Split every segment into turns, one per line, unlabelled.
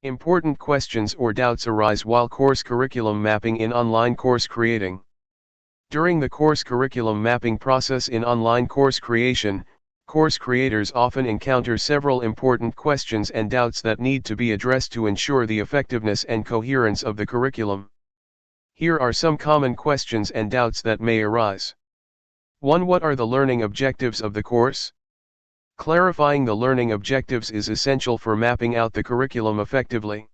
Important questions or doubts arise while course curriculum mapping in online course creating. During the course curriculum mapping process in online course creation, course creators often encounter several important questions and doubts that need to be addressed to ensure the effectiveness and coherence of the curriculum. Here are some common questions and doubts that may arise. 1. What are the learning objectives of the course? Clarifying the learning objectives is essential for mapping out the curriculum effectively.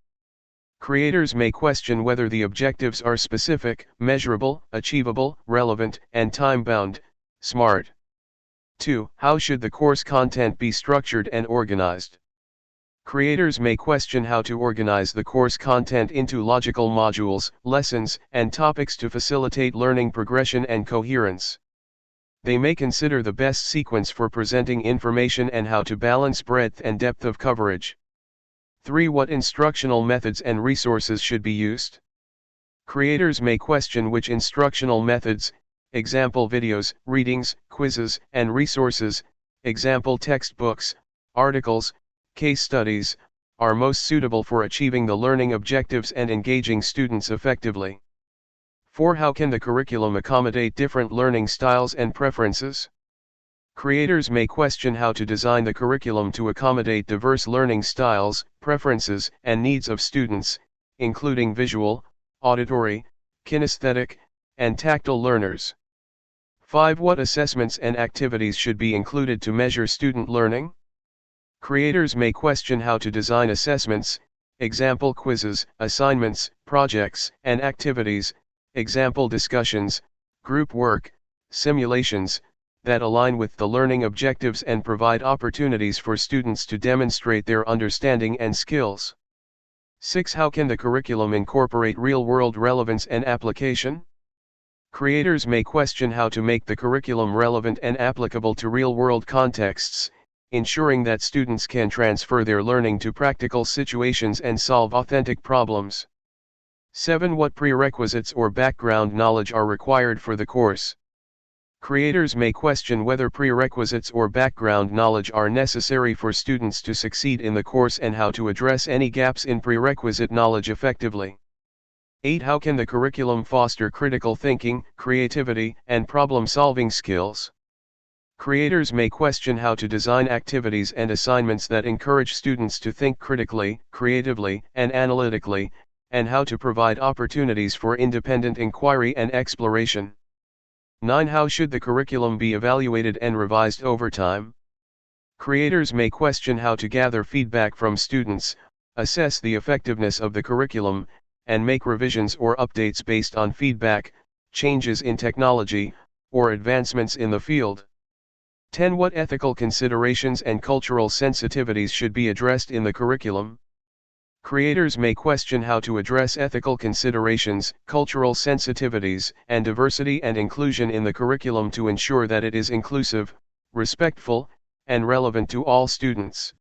Creators may question whether the objectives are specific, measurable, achievable, relevant, and time-bound, SMART. 2. How should the course content be structured and organized? Creators may question how to organize the course content into logical modules, lessons, and topics to facilitate learning progression and coherence. They may consider the best sequence for presenting information and how to balance breadth and depth of coverage. 3. What instructional methods and resources should be used? Creators may question which instructional methods, example videos, readings, quizzes, and resources, example textbooks, articles, case studies, are most suitable for achieving the learning objectives and engaging students effectively. 4. How can the curriculum accommodate different learning styles and preferences? Creators may question how to design the curriculum to accommodate diverse learning styles, preferences, and needs of students, including visual, auditory, kinesthetic, and tactile learners. 5. What assessments and activities should be included to measure student learning? Creators may question how to design assessments, example quizzes, assignments, projects, and activities, example discussions, group work, simulations, that align with the learning objectives and provide opportunities for students to demonstrate their understanding and skills. 6. How can the curriculum incorporate real-world relevance and application? Creators may question how to make the curriculum relevant and applicable to real-world contexts, ensuring that students can transfer their learning to practical situations and solve authentic problems. 7. What prerequisites or background knowledge are required for the course? Creators may question whether prerequisites or background knowledge are necessary for students to succeed in the course and how to address any gaps in prerequisite knowledge effectively. 8. How can the curriculum foster critical thinking, creativity, and problem-solving skills? Creators may question how to design activities and assignments that encourage students to think critically, creatively, and analytically, and how to provide opportunities for independent inquiry and exploration. 9. How should the curriculum be evaluated and revised over time? Creators may question how to gather feedback from students, assess the effectiveness of the curriculum, and make revisions or updates based on feedback, changes in technology, or advancements in the field. 10. What ethical considerations and cultural sensitivities should be addressed in the curriculum? Creators may question how to address ethical considerations, cultural sensitivities, and diversity and inclusion in the curriculum to ensure that it is inclusive, respectful, and relevant to all students.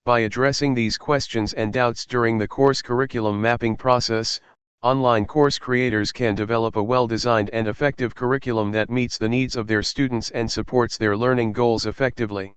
By addressing these questions and doubts during the course curriculum mapping process, online course creators can develop a well-designed and effective curriculum that meets the needs of their students and supports their learning goals effectively.